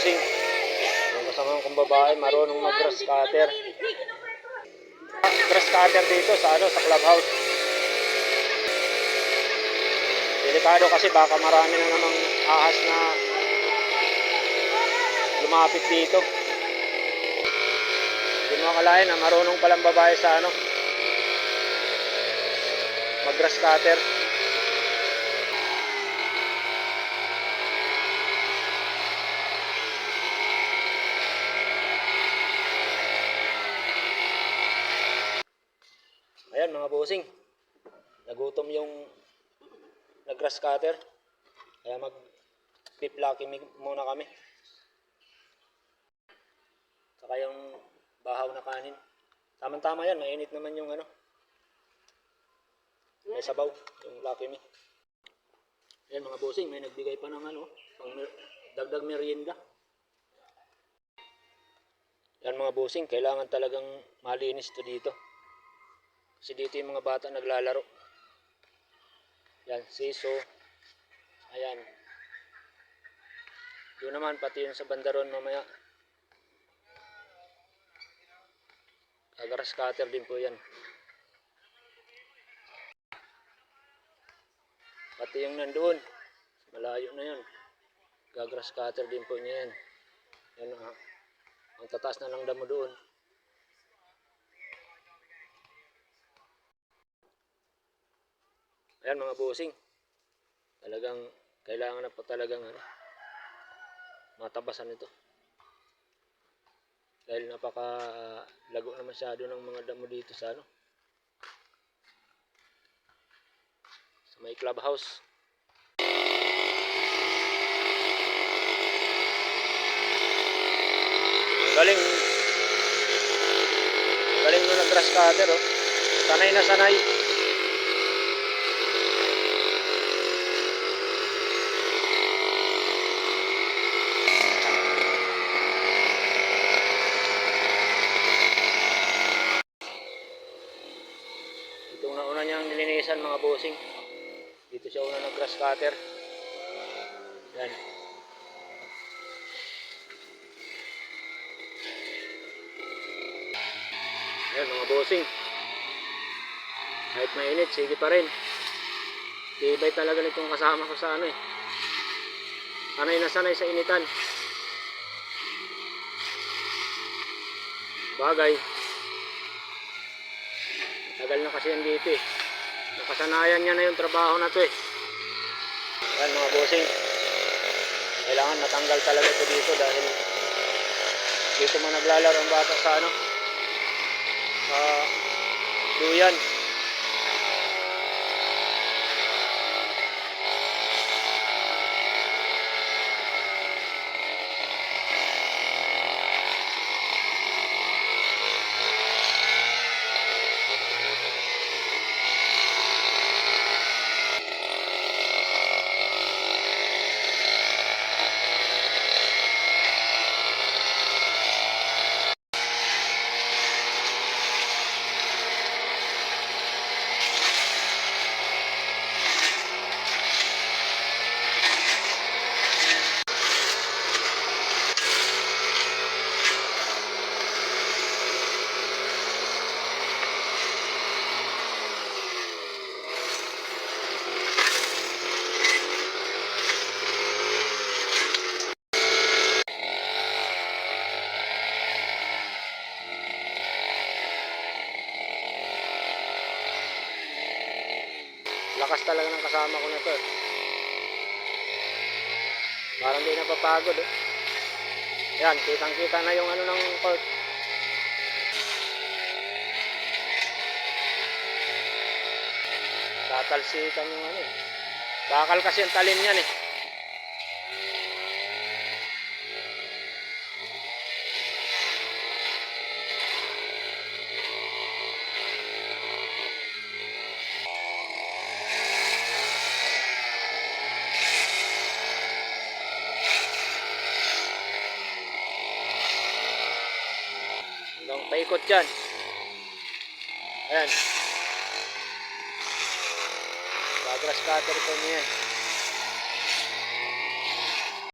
bossing. Yung kasama kong babae, marunong mag-grass cutter. Grass cutter dito sa clubhouse. Delikado kasi baka marami na namang ahas na lumapit dito. Hindi mo akalain na marunong palang babae sa mag-grass cutter. Ayan mga bossing, nagutom yung nag-grass cutter, kaya mag-piplaki muna kami. Saka yung bahaw na kanin. Tama-tama yan, mainit naman yung may sabaw, yung Lucky Me. Ayan mga bossing, may nagbigay pa ng pang dagdag merienda. Yan mga bossing, kailangan talagang malinis to dito. Kasi dito yung mga bata naglalaro. Yan, siso. Ayan. Doon naman, pati yung sa bandaron mamaya. Grass cutter din po yan. Pati yung nandoon, malayo na yan. Grass cutter din po niya yan. Yan ang tataas na ng damo doon. Ayan mga bossing, talagang kailangan na po talagang matabasan ito. Dahil napaka-lago na masyado ng mga damo dito sa sa may clubhouse. Galing mo na grass cutter, oh. Sanay na sanay. Itong nauna niyang nilinisan mga bossing. Dito siya una ng grass cutter. Yan. Yan mga bossing. Kahit mainit, sige pa rin. Tibay talaga nitong kasama ko sa Sanay na sanay sa initan. Bagay. Tagal na kasi yan dito eh. Nakasanayan niya na yung trabaho na to eh. Yan mga bossing. Kailangan matanggal talaga ito dito dahil dito man naglalaro ang bata sa duyan. Lakas talaga ng kasama ko na to. Parang di napapagod eh. Yan, kitang-kita na yung ng court. Tatalsikan yung Bakal kasi yung talim niyan eh. Paikot dyan. Ayan. Grass cutter po niya.